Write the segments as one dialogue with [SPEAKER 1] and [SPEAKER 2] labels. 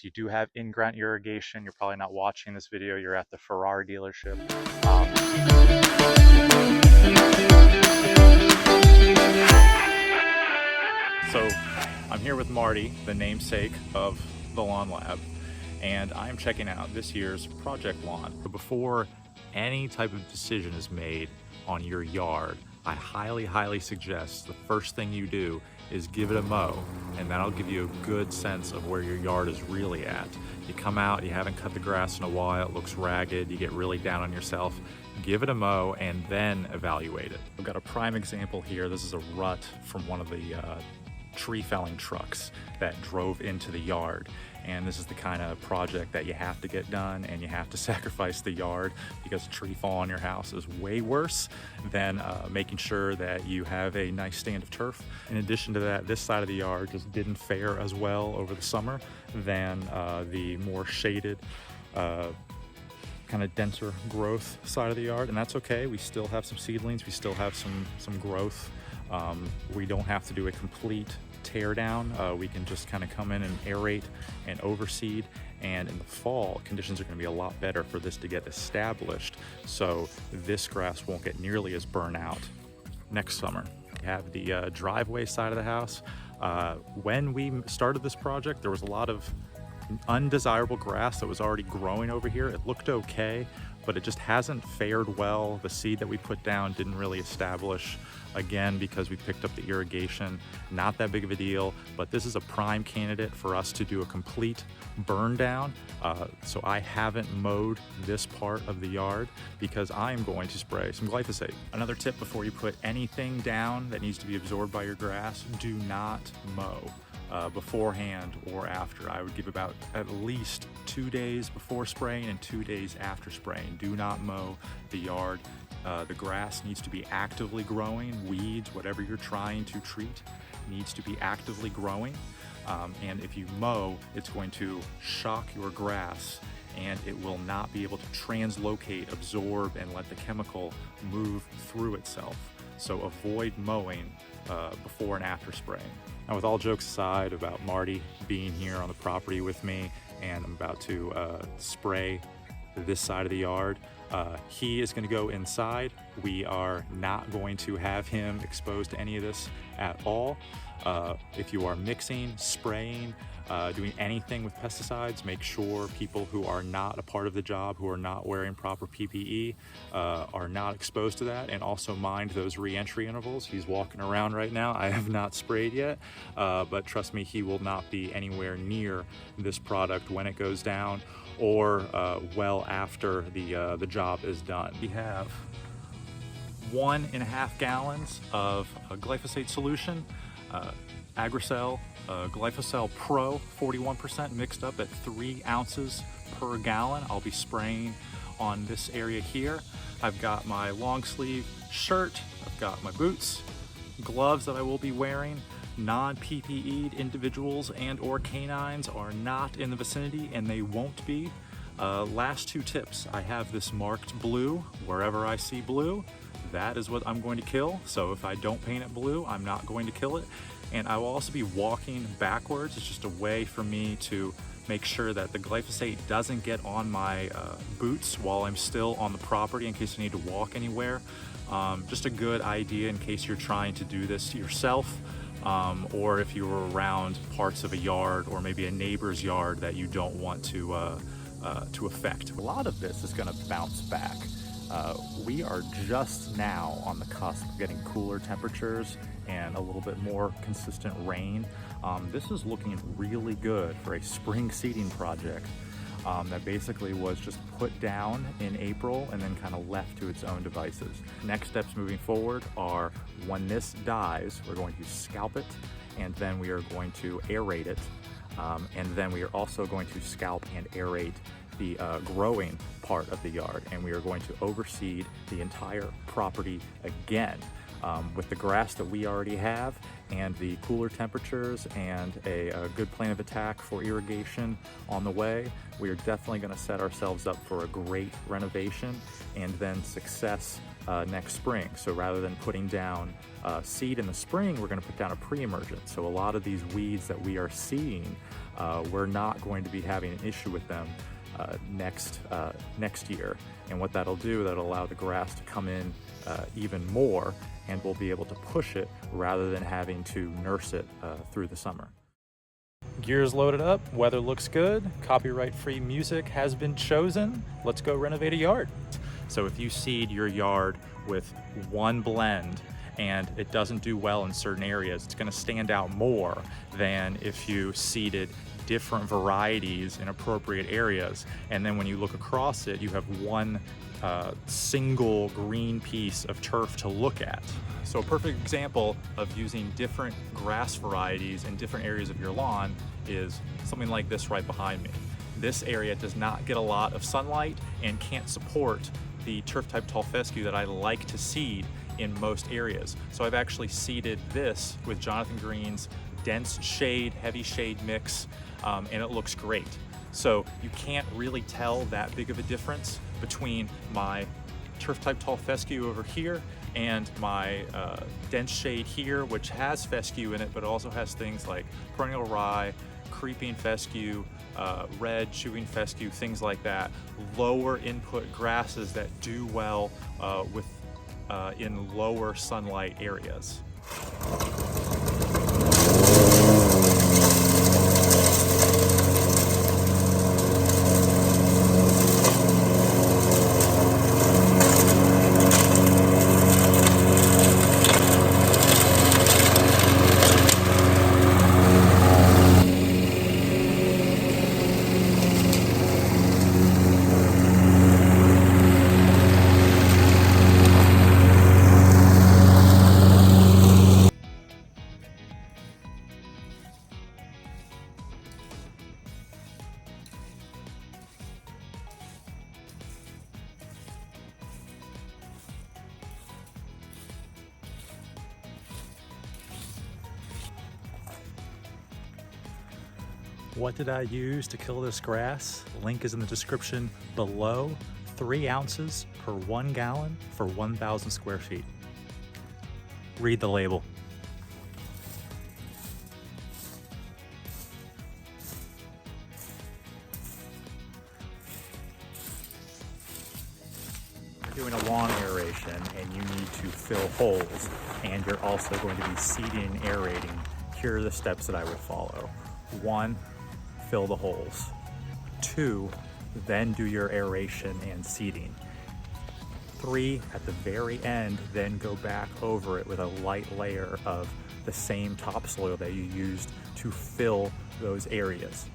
[SPEAKER 1] If you do have in-ground irrigation, you're probably not watching this video, you're at the Ferrari dealership. So I'm here with Marty, the namesake of the Lawn Lab, and I'm checking out this year's project lawn. But before any type of decision is made on your yard, I highly suggest the first thing you do is give it a mow, and that'll give you a good sense of where your yard is really at. You come out, you haven't cut the grass in a while, it looks ragged, you get really down on yourself, give it a mow and then evaluate it. I've got a prime example here. This is a rut from one of the tree felling trucks that drove into the yard, and this is the kind of project that you have to get done, and you have to sacrifice the yard because a tree fall on your house is way worse than making sure that you have a nice stand of turf. In addition to that, this side of the yard just didn't fare as well over the summer than the more shaded kind of denser growth side of the yard, and that's okay. We still have some seedlings, we still have some growth. We don't have to do a complete tear down. We can just kind of come in and aerate and overseed, and in the fall conditions are going to be a lot better for this to get established, so this grass won't get nearly as burnt out next summer. We have the driveway side of the house. When we started this project, there was a lot of undesirable grass that was already growing over here. It looked okay, but it just hasn't fared well. The seed that we put down didn't really establish, again because we picked up the irrigation. Not that big of a deal, but this is a prime candidate for us to do a complete burn down. So I haven't mowed this part of the yard because I'm going to spray some glyphosate. Another tip before you put anything down that needs to be absorbed by your grass: do not mow beforehand or after. I would give about at least 2 days before spraying and 2 days after spraying. Do not mow the yard. The grass needs to be actively growing. Weeds, whatever you're trying to treat, needs to be actively growing. And if you mow, it's going to shock your grass, and it will not be able to translocate, absorb, and let the chemical move through itself. So avoid mowing before and after spraying. Now, with all jokes aside about Marty being here on the property with me, and I'm about to spray this side of the yard, he is going to go inside. We are not going to have him exposed to any of this at all. If you are mixing, spraying, doing anything with pesticides, make sure people who are not a part of the job, who are not wearing proper PPE, are not exposed to that, and also mind those re-entry intervals. He's walking around right now. I have not sprayed yet, but trust me, he will not be anywhere near this product when it goes down, or well after the job is done. We have 1.5 gallons of a glyphosate solution, Agricel Glyphosate Pro 41% mixed up at 3 ounces per gallon. I'll be spraying on this area here. I've got my long sleeve shirt, I've got my boots, gloves that I will be wearing. Non-PPE'd individuals and or canines are not in the vicinity, and they won't be. Last 2 tips: I have this marked blue. Wherever I see blue, that is what I'm going to kill. So if I don't paint it blue, I'm not going to kill it. And I will also be walking backwards. It's just a way for me to make sure that the glyphosate doesn't get on my boots while I'm still on the property, in case I need to walk anywhere. Just a good idea in case you're trying to do this yourself, or if you're around parts of a yard or maybe a neighbor's yard that you don't want to affect. A lot of this is going to bounce back. We are just now on the cusp of getting cooler temperatures and a little bit more consistent rain. This is looking really good for a spring seeding project that basically was just put down in April and then kind of left to its own devices. Next steps moving forward are, when this dies, we're going to scalp it, and then we are going to aerate it, and then we are also going to scalp and aerate the growing part of the yard, and we are going to overseed the entire property again. With the grass that we already have and the cooler temperatures and a good plan of attack for irrigation on the way, we are definitely going to set ourselves up for a great renovation and then success next spring. So rather than putting down seed in the spring, we're going to put down a pre-emergent. So a lot of these weeds that we are seeing, we're not going to be having an issue with them next year. And what that'll do, that'll allow the grass to come in even more, and we'll be able to push it rather than having to nurse it through the summer. Gears loaded up, weather looks good, copyright-free music has been chosen. Let's go renovate a yard. So if you seed your yard with one blend and it doesn't do well in certain areas, it's going to stand out more than if you seeded different varieties in appropriate areas. And then when you look across it, you have one single green piece of turf to look at. So a perfect example of using different grass varieties in different areas of your lawn is something like this right behind me. This area does not get a lot of sunlight and can't support the turf type tall fescue that I like to seed in most areas. So I've actually seeded this with Jonathan Green's dense shade, heavy shade mix, and it looks great. So you can't really tell that big of a difference between my turf type tall fescue over here and my dense shade here, which has fescue in it, but also has things like perennial rye, creeping fescue, red chewing fescue, things like that. Lower input grasses that do well in lower sunlight areas. What did I use to kill this grass? Link is in the description below. 3 ounces per 1 gallon for 1,000 square feet. Read the label. You're doing a lawn aeration and you need to fill holes, and you're also going to be seeding and aerating. Here are the steps that I would follow. 1, fill the holes. 2, then do your aeration and seeding. 3, at the very end, then go back over it with a light layer of the same topsoil that you used to fill those areas.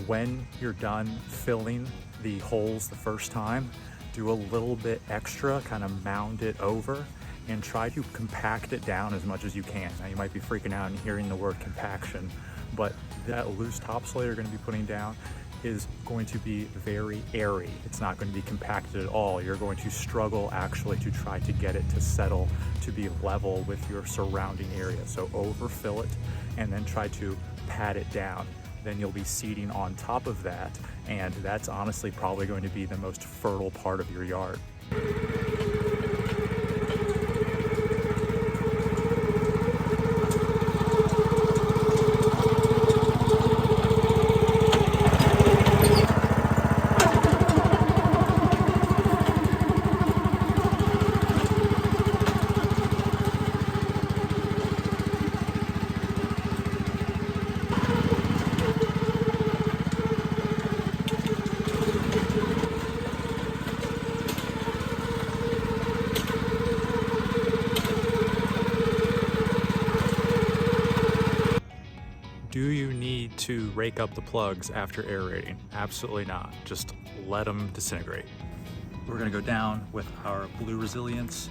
[SPEAKER 1] When you're done filling the holes the first time, do a little bit extra, kind of mound it over, and try to compact it down as much as you can. Now you might be freaking out and hearing the word compaction, but that loose topsoil you're going to be putting down is going to be very airy. It's not going to be compacted at all. You're going to struggle actually to try to get it to settle to be level with your surrounding area. So overfill it and then try to pat it down. Then you'll be seeding on top of that, and that's honestly probably going to be the most fertile part of your yard. Do you need to rake up the plugs after aerating? Absolutely not. Just let them disintegrate. We're gonna go down with our Blue Resilience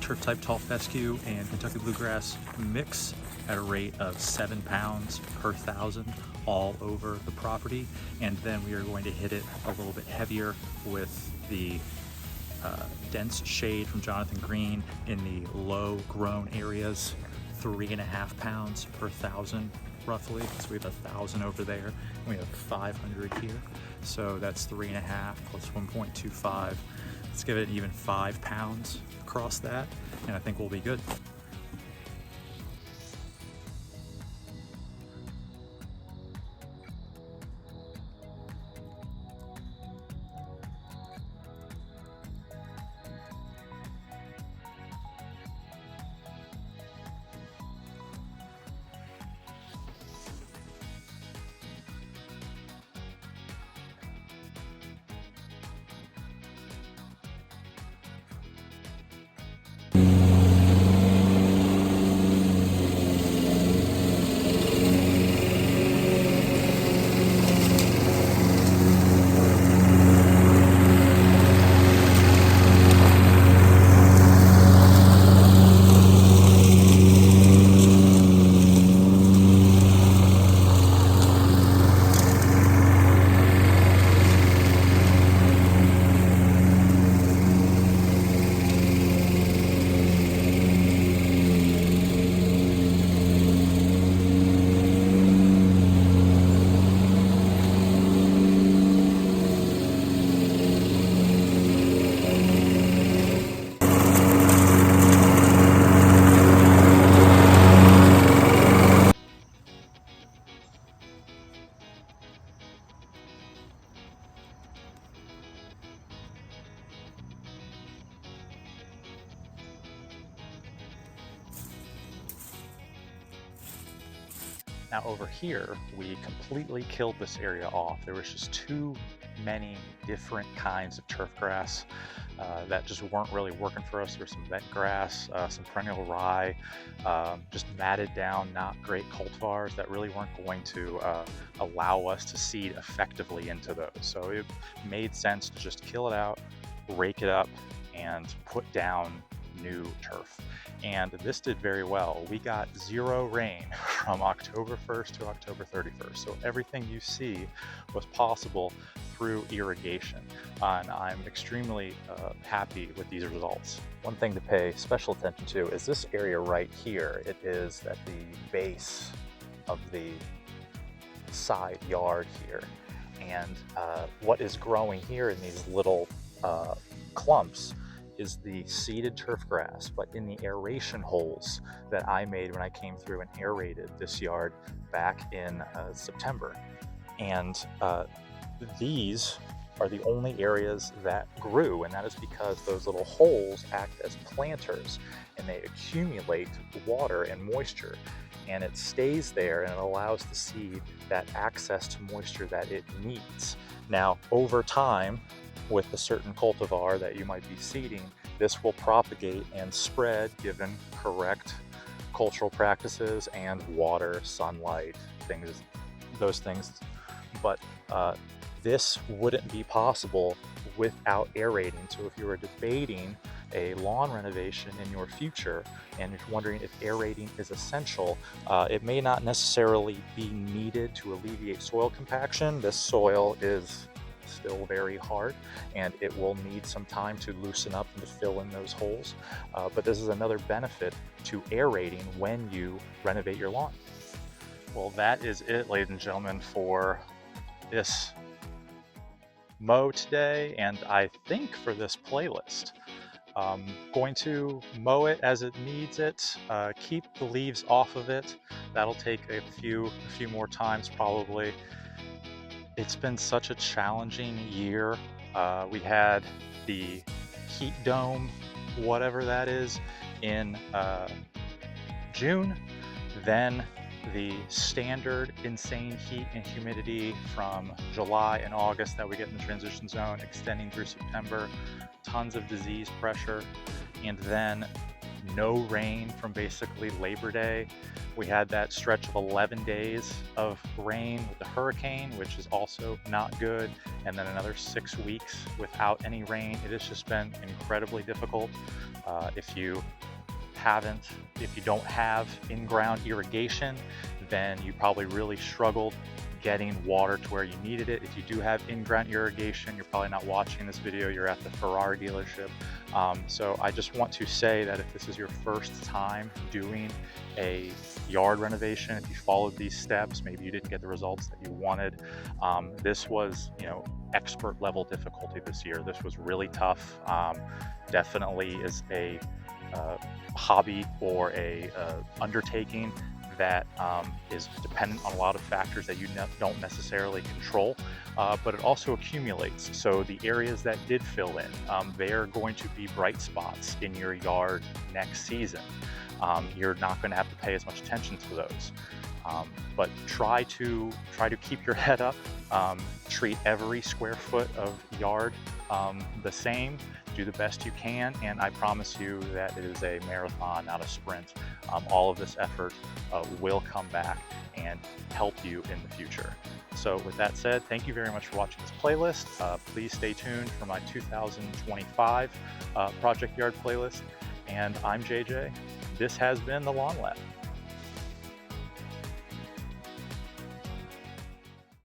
[SPEAKER 1] turf type tall fescue and Kentucky bluegrass mix at a rate of 7 pounds per 1,000 all over the property. And then we are going to hit it a little bit heavier with the dense shade from Jonathan Green in the low grown areas. 3.5 pounds per 1,000 roughly. So we have 1,000 over there, and we have 500 here. So that's 3.5 plus 1.25. Let's give it even 5 pounds across that, and I think we'll be good. Now over here, we completely killed this area off. There was just too many different kinds of turf grass that just weren't really working for us. There was some bent grass, some perennial rye, just matted down, not great cultivars that really weren't going to allow us to seed effectively into those. So it made sense to just kill it out, rake it up, and put down new turf. And this did very well. We got 0 rain from October 1st to October 31st. So everything you see was possible through irrigation. And I'm extremely happy with these results. One thing to pay special attention to is this area right here. It is at the base of the side yard here. And what is growing here in these little clumps is the seeded turf grass, but in the aeration holes that I made when I came through and aerated this yard back in September. And these are the only areas that grew, and that is because those little holes act as planters and they accumulate water and moisture, and it stays there and it allows the seed that access to moisture that it needs. Now, over time, with a certain cultivar that you might be seeding, this will propagate and spread given correct cultural practices and water, sunlight, those things. But this wouldn't be possible without aerating. So if you were debating a lawn renovation in your future and you're wondering if aerating is essential, it may not necessarily be needed to alleviate soil compaction. This soil is still very hard and it will need some time to loosen up and to fill in those holes. But this is another benefit to aerating when you renovate your lawn. Well, that is it, ladies and gentlemen, for this mow today, and I think for this playlist. Going to mow it as it needs it, keep the leaves off of it. That'll take a few more times probably. It's been such a challenging year. We had the heat dome, whatever that is, in June. Then the standard insane heat and humidity from July and August that we get in the transition zone, extending through September. Tons of disease pressure. And then no rain from basically Labor Day. We had that stretch of 11 days of rain with the hurricane, which is also not good. And then another 6 weeks without any rain. It has just been incredibly difficult. If you don't have in-ground irrigation, then you probably really struggled getting water to where you needed it. If you do have in-ground irrigation, you're probably not watching this video, you're at the Ferrari dealership. So I just want to say that if this is your first time doing a yard renovation, if you followed these steps, maybe you didn't get the results that you wanted. This was, expert level difficulty this year. This was really tough. Definitely is a hobby or a undertaking that is dependent on a lot of factors that you don't necessarily control, but it also accumulates. So the areas that did fill in, they are going to be bright spots in your yard next season. You're not going to have to pay as much attention to those. But try to keep your head up. Treat every square foot of yard the same. Do the best you can, and I promise you that it is a marathon, not a sprint. All of this effort will come back and help you in the future. So with that said, thank you very much for watching this playlist. Please stay tuned for my 2025 Project Yard playlist. And I'm JJ. This has been the Lawn Lab.